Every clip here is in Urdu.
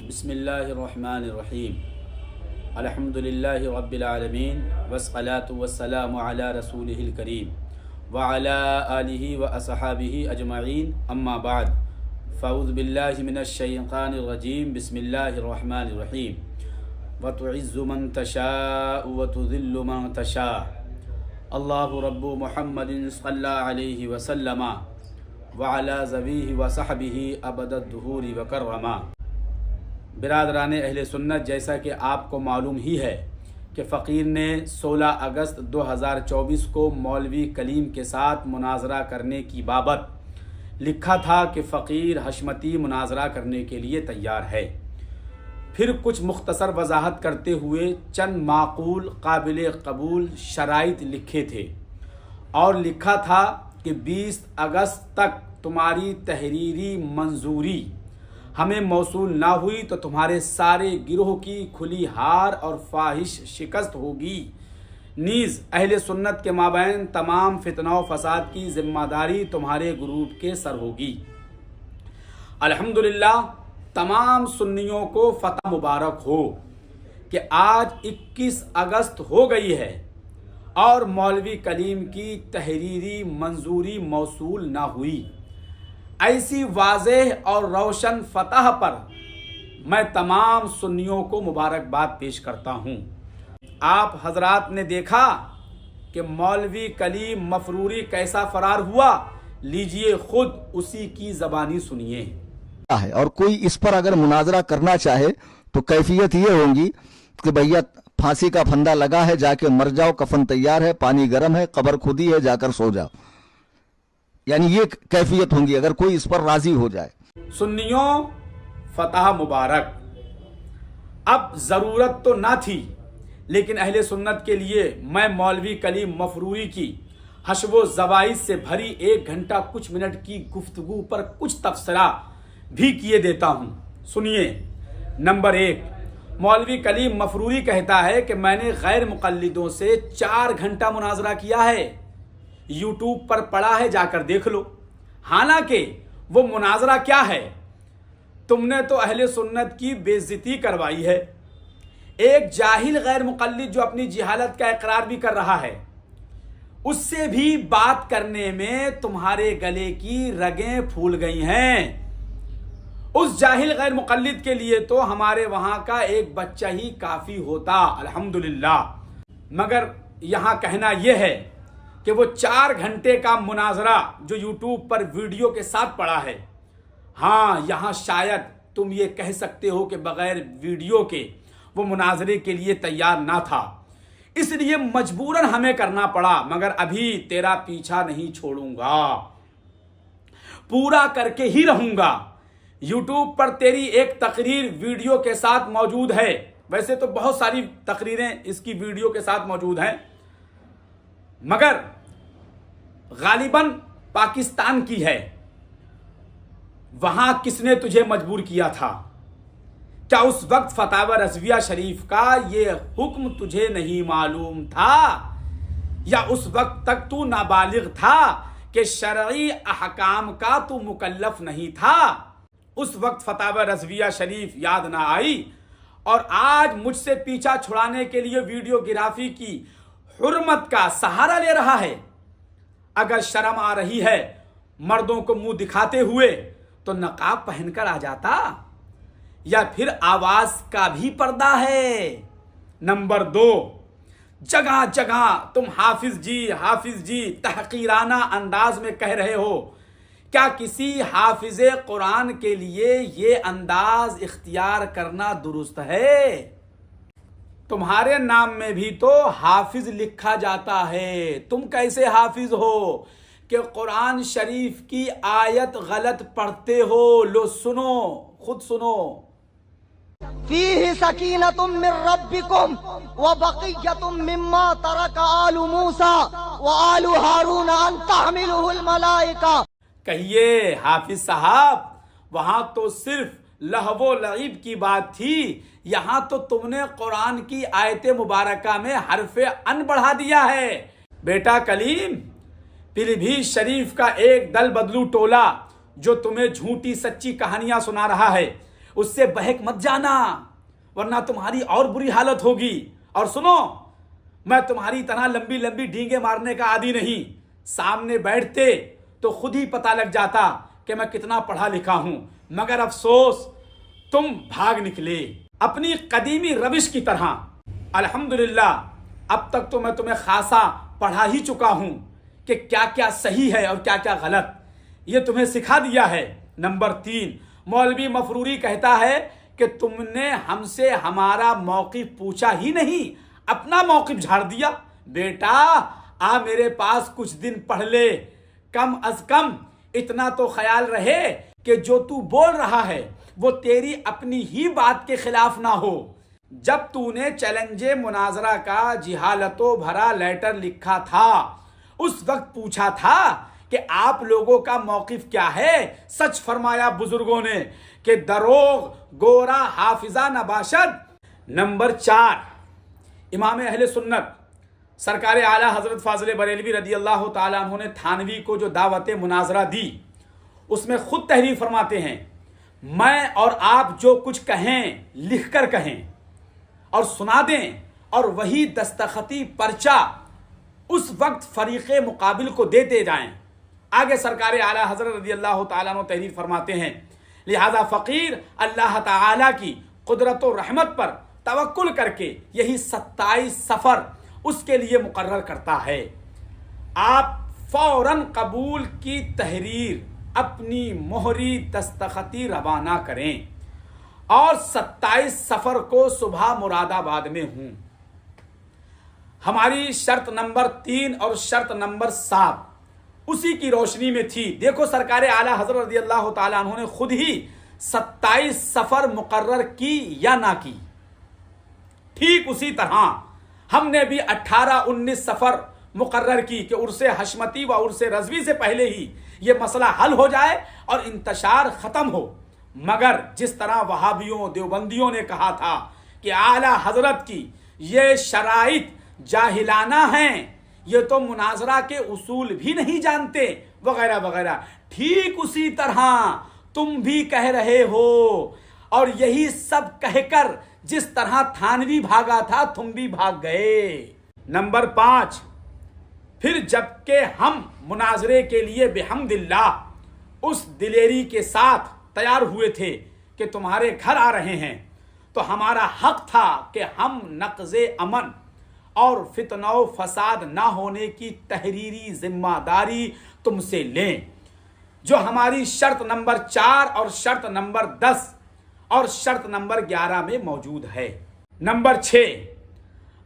بسم اللہ الرحمن الرحیم الحمدللہ رب العالمین والصلاة والسلام علی رسولہ الکریم وعلی آلہ واصحابہ اجمعین اما بعد فاعوذ باللہ من الشیطان الرجیم بسم اللہ الرحمن الرحیم وتعز من تشاء وتذل من تشاء اللہ رب محمد صلی علیہ وسلم وعلی ذویہ وصحبہ ابد الدہور وکرما۔ برادران اہل سنت، جیسا کہ آپ کو معلوم ہی ہے کہ فقیر نے 16 اگست 2024 کو مولوی کلیم کے ساتھ مناظرہ کرنے کی بابت لکھا تھا کہ فقیر حشمتی مناظرہ کرنے کے لیے تیار ہے۔ پھر کچھ مختصر وضاحت کرتے ہوئے چند معقول قابل قبول شرائط لکھے تھے اور لکھا تھا کہ 20 اگست تک تمہاری تحریری منظوری ہمیں موصول نہ ہوئی تو تمہارے سارے گروہ کی کھلی ہار اور فاحش شکست ہوگی، نیز اہل سنت کے مابین تمام فتنہ و فساد کی ذمہ داری تمہارے گروپ کے سر ہوگی۔ الحمدللہ تمام سنیوں کو فتح مبارک ہو کہ آج 21 اگست ہو گئی ہے اور مولوی کلیم کی تحریری منظوری موصول نہ ہوئی۔ ایسی واضح اور روشن فتح پر میں تمام سنیوں کو مبارکباد پیش کرتا ہوں۔ آپ حضرات نے دیکھا کہ مولوی کلیم مفروری کیسا فرار ہوا، لیجئے خود اسی کی زبانی سنیے۔ اور کوئی اس پر اگر مناظرہ کرنا چاہے تو کیفیت یہ ہوگی کہ بھیا پھانسی کا پھندا لگا ہے، جا کے مر جاؤ، کفن تیار ہے، پانی گرم ہے، قبر خودی ہے، جا کر سو جاؤ، یعنی یہ کیفیت ہوں گی اگر کوئی اس پر راضی ہو جائے۔ سنیوں فتح مبارک۔ اب ضرورت تو نہ تھی، لیکن اہل سنت کے لیے میں مولوی کلیم مفروری کی حشو و زوائد سے بھری 1 گھنٹہ کچھ منٹ کی گفتگو پر کچھ تبصرہ بھی کیے دیتا ہوں۔ سنیے۔ نمبر 1، مولوی کلیم مفروری کہتا ہے کہ میں نے غیر مقلدوں سے 4 گھنٹہ مناظرہ کیا ہے، یوٹیوب پر پڑا ہے، جا کر دیکھ لو۔ حالانکہ وہ مناظرہ کیا ہے؟ تم نے تو اہل سنت کی بے عزتی کروائی ہے۔ ایک جاہل غیر مقلد جو اپنی جہالت کا اقرار بھی کر رہا ہے، اس سے بھی بات کرنے میں تمہارے گلے کی رگیں پھول گئی ہیں۔ اس جاہل غیر مقلد کے لیے تو ہمارے وہاں کا ایک بچہ ہی کافی ہوتا، الحمدللہ۔ مگر یہاں کہنا یہ ہے کہ وہ 4 گھنٹے کا مناظرہ جو یوٹیوب پر ویڈیو کے ساتھ پڑا ہے، ہاں یہاں شاید تم یہ کہہ سکتے ہو کہ بغیر ویڈیو کے وہ مناظرے کے لیے تیار نہ تھا، اس لیے مجبوراً ہمیں کرنا پڑا، مگر ابھی تیرا پیچھا نہیں چھوڑوں گا، پورا کر کے ہی رہوں گا۔ یوٹیوب پر تیری ایک تقریر ویڈیو کے ساتھ موجود ہے، ویسے تو بہت ساری تقریریں اس کی ویڈیو کے ساتھ موجود ہیں، مگر غالباً پاکستان کی ہے۔ وہاں کس نے تجھے مجبور کیا تھا؟ کیا اس وقت فتاوی رضویہ شریف کا یہ حکم تجھے نہیں معلوم تھا، یا اس وقت تک تو نابالغ تھا کہ شرعی احکام کا تو مکلف نہیں تھا؟ اس وقت فتاوی رضویہ شریف یاد نہ آئی اور آج مجھ سے پیچھا چھڑانے کے لیے ویڈیو گرافی کی حرمت کا سہارا لے رہا ہے؟ اگر شرم آ رہی ہے مردوں کو منہ دکھاتے ہوئے تو نقاب پہن کر آ جاتا، یا پھر آواز کا بھی پردہ ہے؟ نمبر 2، جگہ جگہ تم حافظ جی تحقیرانہ انداز میں کہہ رہے ہو، کیا کسی حافظ قرآن کے لیے یہ انداز اختیار کرنا درست ہے؟ تمہارے نام میں بھی تو حافظ لکھا جاتا ہے، تم کیسے حافظ ہو کہ قرآن شریف کی آیت غلط پڑھتے ہو؟ لو سنو، خود سنو۔ فیہ سکینۃ من ربکم وبقیۃ مما ترک آل موسیٰ وآل ہارون ان تحملہ الملائکہ۔ کہیے حافظ صاحب، وہاں تو صرف لہو و لعب کی بات تھی، یہاں تو تم نے قرآن کی آیت مبارکہ میں حرف ان بڑھا دیا ہے۔ بیٹا کلیم، پھر بھی شریف کا ایک دل بدلو ٹولہ جو تمہیں جھوٹی سچی کہانیاں سنا رہا ہے، اس سے بہک مت جانا ورنہ تمہاری اور بری حالت ہوگی. اور سنو، میں تمہاری طرح لمبی لمبی ڈینگیں مارنے کا عادی نہیں. سامنے بیٹھتے تو خود ہی پتہ لگ جاتا کہ میں کتنا پڑھا لکھا ہوں، مگر افسوس تم بھاگ نکلے اپنی قدیمی روش کی طرح. الحمدللہ اب تک تو میں تمہیں خاصا پڑھا ہی چکا ہوں کہ کیا کیا صحیح ہے اور کیا کیا غلط، یہ تمہیں سکھا دیا ہے. نمبر 3، مولوی مفروری کہتا ہے کہ تم نے ہم سے ہمارا موقف پوچھا ہی نہیں، اپنا موقف جھاڑ دیا. بیٹا آ میرے پاس کچھ دن پڑھ لے، کم از کم اتنا تو خیال رہے کہ جو تو بول رہا ہے وہ تیری اپنی ہی بات کے خلاف نہ ہو. جب تو نے چیلنج مناظرہ کا جہالتوں بھرا لیٹر لکھا تھا اس وقت پوچھا تھا کہ آپ لوگوں کا موقف کیا ہے؟ سچ فرمایا بزرگوں نے کہ دروغ گورا حافظہ نباشد. نمبر 4، امام اہل سنت سرکار اعلیٰ حضرت فاضل بریلوی رضی اللہ تعالیٰ عنہ نے تھانوی کو جو دعوت مناظرہ دی اس میں خود تحریر فرماتے ہیں، میں اور آپ جو کچھ کہیں لکھ کر کہیں اور سنا دیں اور وہی دستخطی پرچہ اس وقت فریق مقابل کو دیتے جائیں. آگے سرکار اعلیٰ حضرت رضی اللہ تعالیٰ عنہ تحریر فرماتے ہیں، لہذا فقیر اللہ تعالیٰ کی قدرت و رحمت پر توکل کر کے یہی 27 سفر اس کے لیے مقرر کرتا ہے. آپ فوراً قبول کی تحریر اپنی مہری دستخطی روانہ کریں اور 27 سفر کو صبح مراد آباد میں ہوں. ہماری شرط نمبر 3 اور شرط نمبر 7 اسی کی روشنی میں تھی. دیکھو سرکار اعلیٰ حضرت رضی اللہ تعالیٰ عنہ نے خود ہی 27 سفر مقرر کی یا نہ کی. ٹھیک اسی طرح ہم نے بھی 18-19 سفر مقرر کی کہ عرس حشمتی و عرس رضوی سے پہلے ہی یہ مسئلہ حل ہو جائے اور انتشار ختم ہو. مگر جس طرح وہابیوں دیوبندیوں نے کہا تھا کہ اعلیٰ حضرت کی یہ شرائط جاہلانہ ہیں، یہ تو مناظرہ کے اصول بھی نہیں جانتے وغیرہ وغیرہ، ٹھیک اسی طرح تم بھی کہہ رہے ہو. اور یہی سب کہہ کر جس طرح تھانوی بھاگا تھا تم بھی بھاگ گئے. نمبر 5، پھر جبکہ ہم مناظرے کے لیے بحمد اللہ اس دلیری کے ساتھ تیار ہوئے تھے کہ تمہارے گھر آ رہے ہیں تو ہمارا حق تھا کہ ہم نقض امن اور فتنہ و فساد نہ ہونے کی تحریری ذمہ داری تم سے لیں، جو ہماری شرط نمبر 4 اور شرط نمبر 10 اور شرط نمبر 11 میں موجود ہے. نمبر 6،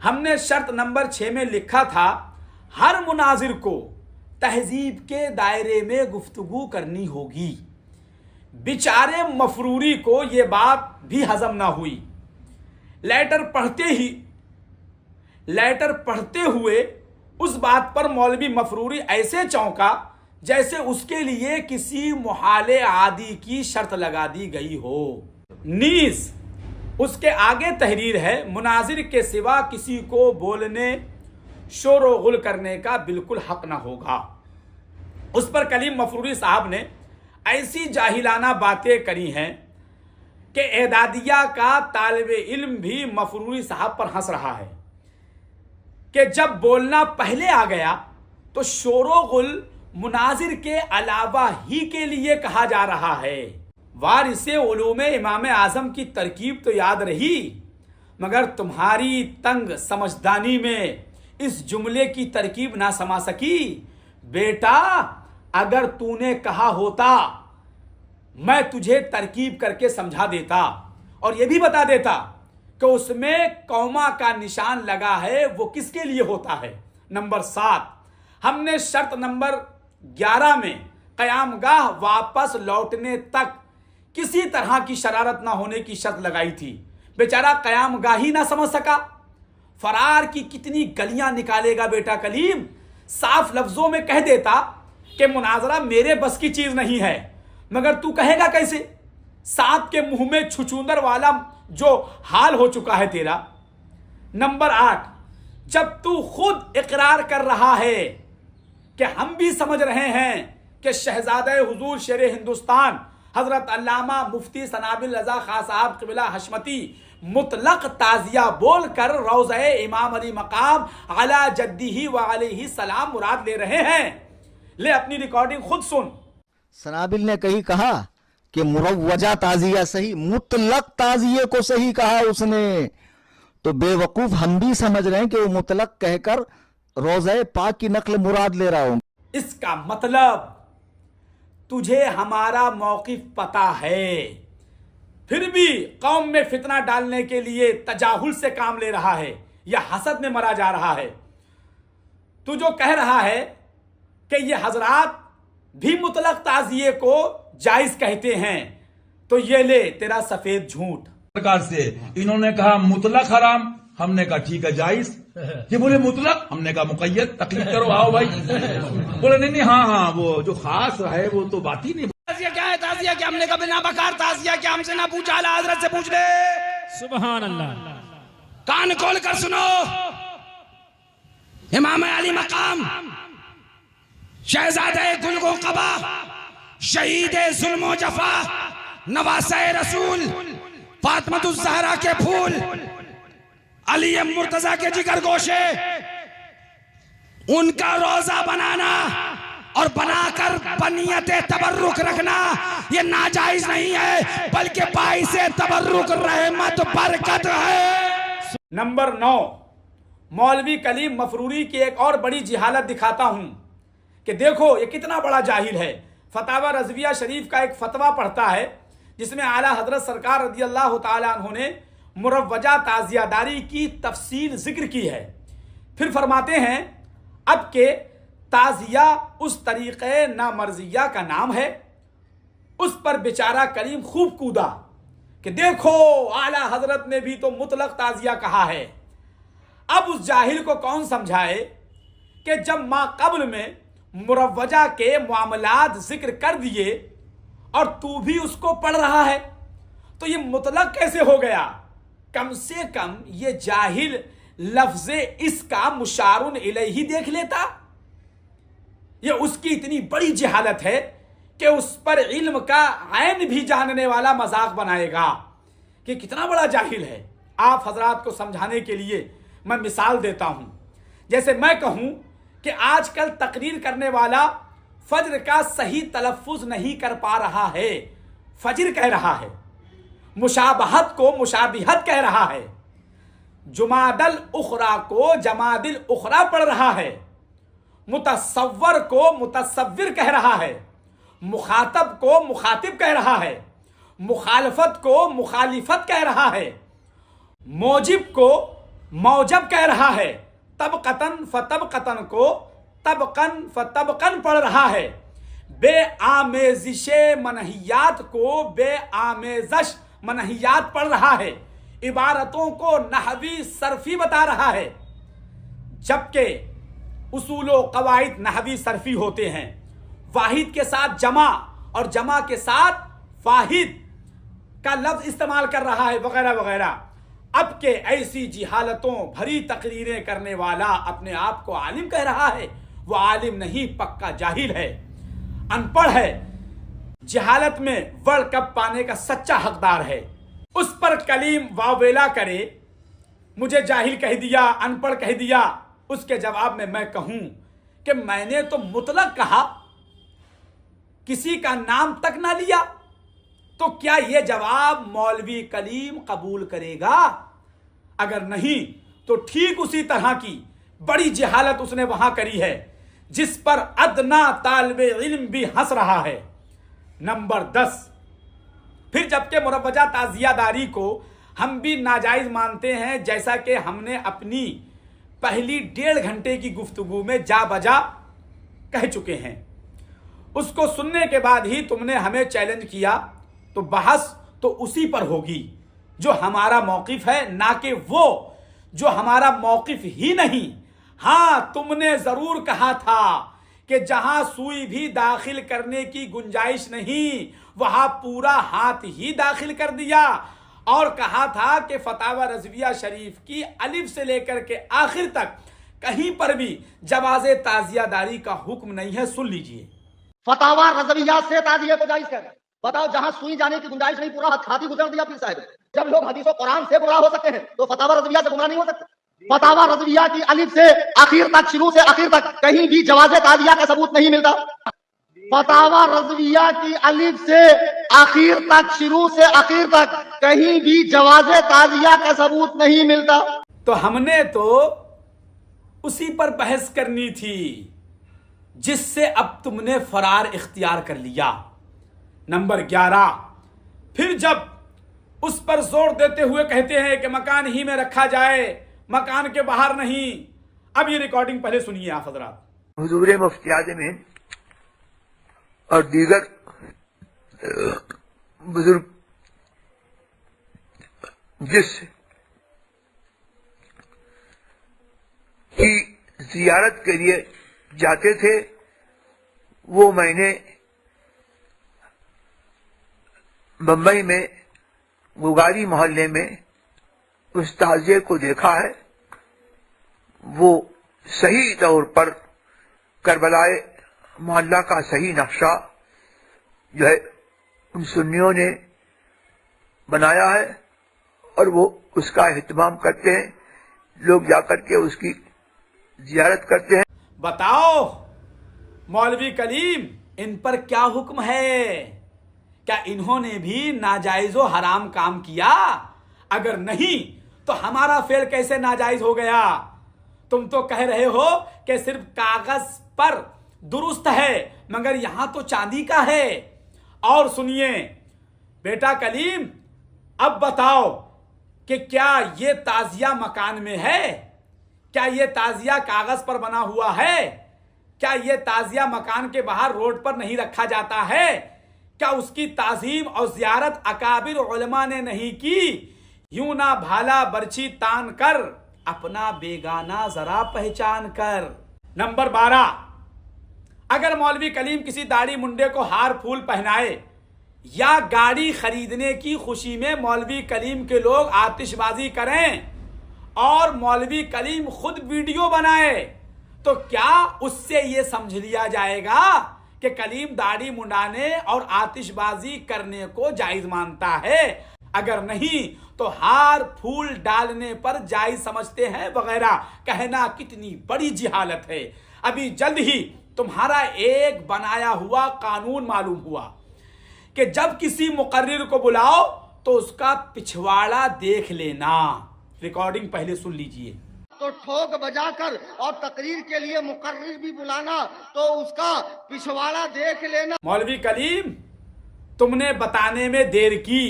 ہم نے شرط نمبر 6 میں لکھا تھا ہر مناظر کو تہذیب کے دائرے میں گفتگو کرنی ہوگی. بیچارے مفروری کو یہ بات بھی ہضم نہ ہوئی. لیٹر پڑھتے ہوئے اس بات پر مولوی مفروری ایسے چونکا جیسے اس کے لیے کسی محال عادی کی شرط لگا دی گئی ہو. نیز اس کے آگے تحریر ہے، مناظر کے سوا کسی کو بولنے شور و غل کرنے کا بالکل حق نہ ہوگا. اس پر کلیم مفروری صاحب نے ایسی جاہلانہ باتیں کری ہیں کہ اعدادیہ کا طالب علم بھی مفروری صاحب پر ہنس رہا ہے کہ جب بولنا پہلے آ گیا تو شور و غل مناظر کے علاوہ ہی کے لیے کہا جا رہا ہے. وارث علوم امام اعظم کی ترکیب تو یاد رہی، مگر تمہاری تنگ سمجھدانی میں اس جملے کی ترکیب نہ سما سکی. بیٹا اگر تو نے کہا ہوتا میں تجھے ترکیب کر کے سمجھا دیتا اور یہ بھی بتا دیتا کہ اس میں کوما کا نشان لگا ہے وہ کس کے لیے ہوتا ہے. نمبر 7، ہم نے شرط نمبر 11 میں قیام گاہ واپس لوٹنے تک کسی طرح کی شرارت نہ ہونے کی شرط لگائی تھی. بیچارہ قیام گاہ ہی نہ سمجھ سکا. فرار کی کتنی گلیاں نکالے گا بیٹا کلیم. صاف لفظوں میں کہہ دیتا کہ مناظرہ میرے بس کی چیز نہیں ہے، مگر تو کہے گا کیسے؟ سانپ کے منہ میں چھچوندر والا جو حال ہو چکا ہے تیرا. نمبر 8، جب تو خود اقرار کر رہا ہے کہ ہم بھی سمجھ رہے ہیں کہ شہزادہ حضور شیر ہندوستان حضرت علامہ مفتی سنابل رضا خان صاحب قبلہ حشمتی مطلق تعزیہ بول کر روضہ امام علی مقام علی جدہ و علیہ السلام مراد لے رہے ہیں. لے اپنی ریکارڈنگ خود سن. سنابل نے کہیں کہا کہ مروجہ تعزیہ صحیح، مطلق تعزیے کو صحیح کہا اس نے. تو بے وقوف ہم بھی سمجھ رہے ہیں کہ وہ مطلق کہہ کر روضہ پاک کی نقل مراد لے رہا ہوں. اس کا مطلب تجھے ہمارا موقف پتا ہے، پھر بھی قوم میں فتنہ ڈالنے کے لیے تجاہل سے کام لے رہا ہے یا حسد میں مرا جا رہا ہے. تو جو کہہ رہا ہے کہ یہ حضرات بھی مطلق تعزیے کو جائز کہتے ہیں، تو یہ لے تیرا سفید جھوٹ. سرکار سے انہوں نے کہا مطلق حرام، ہم نے کہا ٹھیک ہے جائز. یہ بولے مطلق، ہم نے کہا مقید. تکلیف کرو، آؤ بھائی. بولے نہیں ہاں وہ جو خاص ہے وہ تو بات ہی نہیں. تعزیہ کیا ہے؟ تعزیہ کیا؟ ہم نے کہا بنا بکار تعزیہ کیا؟ ہم سے نہ پوچھا، اعلیٰ حضرت سے پوچھ لے. سبحان اللہ. کان کھول کر سنو. امام علی مقام، شہزادہ گل و قبا، شہید ظلم و جفا، نواسہ رسول، فاطمہ الزہرا کے پھول، علی مرتضیٰ کے جگر گوشے، ان کا روزہ بنانا اور بنا کر بنیت تبرک رکھنا یہ ناجائز نہیں ہے، بلکہ باعث تبرک رحمت برکت ہے. نمبر 9، مولوی کلیم مفروری کی ایک اور بڑی جہالت دکھاتا ہوں کہ دیکھو یہ کتنا بڑا جاہل ہے. فتاوی رضویہ شریف کا ایک فتویٰ پڑھتا ہے جس میں اعلیٰ حضرت سرکار رضی اللہ تعالیٰ عنہ نے مروجہ تعزیہ داری کی تفصیل ذکر کی ہے. پھر فرماتے ہیں اب کہ تعزیہ اس طریقے نامرضیہ کا نام ہے. اس پر بیچارہ کلیم خوب کودا کہ دیکھو اعلیٰ حضرت نے بھی تو مطلق تعزیہ کہا ہے. اب اس جاہل کو کون سمجھائے کہ جب ما قبل میں مروجہ کے معاملات ذکر کر دیے اور تو بھی اس کو پڑھ رہا ہے تو یہ مطلق کیسے ہو گیا؟ کم سے کم یہ جاہل لفظ اس کا مشار الیہ دیکھ لیتا. یہ اس کی اتنی بڑی جہالت ہے کہ اس پر علم کا عین بھی جاننے والا مذاق بنائے گا کہ کتنا بڑا جاہل ہے. آپ حضرات کو سمجھانے کے لیے میں مثال دیتا ہوں. جیسے میں کہوں کہ آج کل تقریر کرنے والا فجر کا صحیح تلفظ نہیں کر پا رہا ہے، فجر کہہ رہا ہے. مشابہت کو مشابہت کہہ رہا ہے. جماد الاخری کو جماد الاخری پڑھ رہا ہے. متصور کو متصور کہہ رہا ہے. مخاطب کو مخاطب کہہ رہا ہے. مخالفت کو مخالفت کہہ رہا ہے. موجب کو موجب کہہ رہا ہے. طبقتن فتبقتن کو طبقن فتبقن پڑھ رہا ہے. بے آمیزش منہیات کو بے آمیزش منہیات پڑھ رہا ہے. عبارتوں کو نحوی صرفی بتا رہا ہے، جبکہ اصول و قواعد نحوی صرفی ہوتے ہیں. واحد کے ساتھ جمع اور جمع کے ساتھ واحد کا لفظ استعمال کر رہا ہے وغیرہ وغیرہ. اب کہ ایسی جہالتوں بھری تقریریں کرنے والا اپنے آپ کو عالم کہہ رہا ہے. وہ عالم نہیں، پکا جاہل ہے، ان پڑھ ہے. جہالت میں ورلڈ کپ پانے کا سچا حقدار ہے. اس پر کلیم واویلا کرے مجھے جاہل کہہ دیا، ان پڑھ کہہ دیا. اس کے جواب میں کہوں کہ میں نے تو مطلق کہا، کسی کا نام تک نہ لیا، تو کیا یہ جواب مولوی کلیم قبول کرے گا؟ اگر نہیں تو ٹھیک اسی طرح کی بڑی جہالت اس نے وہاں کری ہے جس پر ادنا طالب علم بھی ہنس رہا ہے. نمبر 10، پھر جبکہ مروجہ تعزیہ داری کو ہم بھی ناجائز مانتے ہیں، جیسا کہ ہم نے اپنی پہلی 1.5 گھنٹے کی گفتگو میں جا بجا کہہ چکے ہیں. اس کو سننے کے بعد ہی تم نے ہمیں چیلنج کیا، تو بحث تو اسی پر ہوگی جو ہمارا موقف ہے، نہ کہ وہ جو ہمارا موقف ہی نہیں. ہاں تم نے ضرور کہا تھا کہ جہاں سوئی بھی داخل کرنے کی گنجائش نہیں وہاں پورا ہاتھ ہی داخل کر دیا، اور کہا تھا کہ فتاوی رضویہ شریف کی الف سے لے کر کے آخر تک کہیں پر بھی جواز تعزیہ داری کا حکم نہیں ہے. سن لیجئے، فتاوی رضویہ سے تعزیہ کو جائز کر بتاؤ جہاں سوئی جانے کی گنجائش نہیں پورا ہاتھی گزر دیا پیر صاحب. جب لوگ حدیث و قرآن سے گمراہ ہو سکتے ہیں تو فتاوی رضویہ سے گمراہ نہیں ہو سکتے. فتاوی رضویہ کی الف سے آخر تک, شروع سے آخر تک کہیں بھی جواز تعزیہ کا ثبوت نہیں ملتا. فتاوی رضویہ کی الف سے آخر تک, شروع سے آخر تک کہیں بھی جواز تعزیہ کا ثبوت نہیں ملتا. تو ہم نے تو اسی پر بحث کرنی تھی جس سے اب تم نے فرار اختیار کر لیا. نمبر 11, پھر جب اس پر زور دیتے ہوئے کہتے ہیں کہ مکان ہی میں رکھا جائے, مکان کے باہر نہیں. اب یہ ریکارڈنگ پہلے سنیے آپ حضرات. حضور مفتی اعظم اور دیگر بزرگ جس کی زیارت کے لیے جاتے تھے وہ میں نے بمبئی میں گوگاری محلے میں اس تعزیے کو دیکھا ہے. وہ صحیح طور پر کربلائے محلہ کا صحیح نقشہ جو ہے ان سنیوں نے بنایا ہے اور وہ اس کا اہتمام کرتے ہیں. لوگ جا کر کے اس کی زیارت کرتے ہیں. بتاؤ مولوی کلیم, ان پر کیا حکم ہے؟ کیا انہوں نے بھی ناجائز و حرام کام کیا؟ اگر نہیں تو ہمارا فعل کیسے ناجائز ہو گیا؟ تم تو کہہ رہے ہو کہ صرف کاغذ پر درست ہے مگر یہاں تو چاندی کا ہے. اور سنیے بیٹا کلیم, اب بتاؤ کہ کیا یہ تعزیہ مکان میں ہے؟ کیا یہ تعزیہ کاغذ پر بنا ہوا ہے؟ کیا یہ تعزیہ مکان کے باہر روڈ پر نہیں رکھا جاتا ہے؟ کیا اس کی تعظیم اور زیارت اکابر علماء نے نہیں کی؟ یوں نہ بھالا برچھی تان کر, اپنا بیگانہ ذرا پہچان کر. نمبر 12, اگر مولوی کلیم کسی داڑھی منڈے کو ہار پھول پہنائے یا گاڑی خریدنے کی خوشی میں مولوی کلیم کے لوگ آتش بازی کریں اور مولوی کلیم خود ویڈیو بنائے, تو کیا اس سے یہ سمجھ لیا جائے گا کہ کلیم داڑھی منڈانے اور آتش بازی کرنے کو جائز مانتا ہے؟ اگر نہیں تو ہار پھول ڈالنے پر جائز سمجھتے ہیں وغیرہ کہنا کتنی بڑی جہالت ہے. ابھی جلد ہی تمہارا ایک بنایا ہوا قانون معلوم ہوا کہ جب کسی مقرر کو بلاؤ تو اس کا پچھواڑا دیکھ لینا. ریکارڈنگ پہلے سن لیجئے. تو ٹھوک بجا کر اور تقریر کے لیے مقرر بھی بلانا تو اس کا پچھواڑا دیکھ لینا. مولوی کلیم, تم نے بتانے میں دیر کی,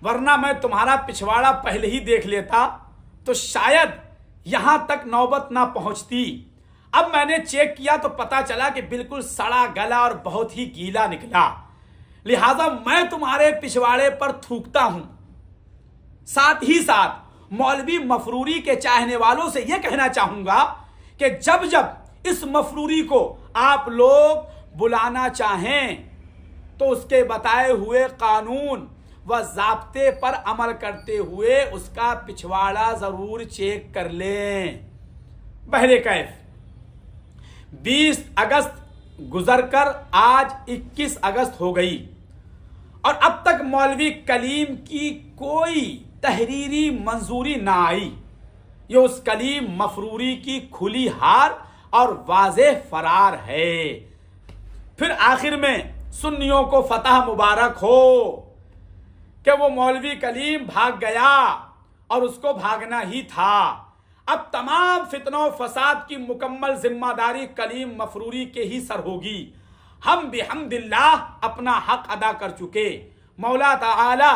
ورنہ میں تمہارا پچھواڑا پہلے ہی دیکھ لیتا تو شاید یہاں تک نوبت نہ پہنچتی. اب میں نے چیک کیا تو پتا چلا کہ بالکل سڑا گلا اور بہت ہی گیلا نکلا, لہذا میں تمہارے پچھواڑے پر تھوکتا ہوں. ساتھ ہی ساتھ مولوی مفروری کے چاہنے والوں سے یہ کہنا چاہوں گا کہ جب جب اس مفروری کو آپ لوگ بلانا چاہیں تو اس کے بتائے ہوئے قانون و ضابطے پر عمل کرتے ہوئے اس کا پچھواڑا ضرور چیک کر لیں. بہرکیف 20 اگست گزر کر آج 21 اگست ہو گئی اور اب تک مولوی کلیم کی کوئی تحریری منظوری نہ آئی. یہ اس کلیم مفروری کی کھلی ہار اور واضح فرار ہے. پھر آخر میں سنیوں کو فتح مبارک ہو کہ وہ مولوی کلیم بھاگ گیا اور اس کو بھاگنا ہی تھا. اب تمام فتنوں و فساد کی مکمل ذمہ داری کلیم مفروری کے ہی سر ہوگی. ہم بحمد اللہ اپنا حق ادا کر چکے. مولا تعالی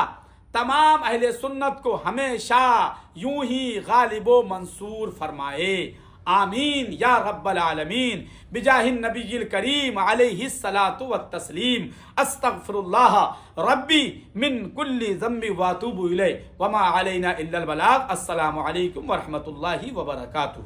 تمام اہل سنت کو ہمیشہ یوں ہی غالب و منصور فرمائے. آمین یا رب العالمین. بجاہ النبی الکریم علیہ الصلاۃ والتسلیم. استغفر اللہ ربی من کل ذنب واتوب الیہ وما علینا الا البلاغ. السلام علیکم ورحمۃ اللہ وبرکاتہ.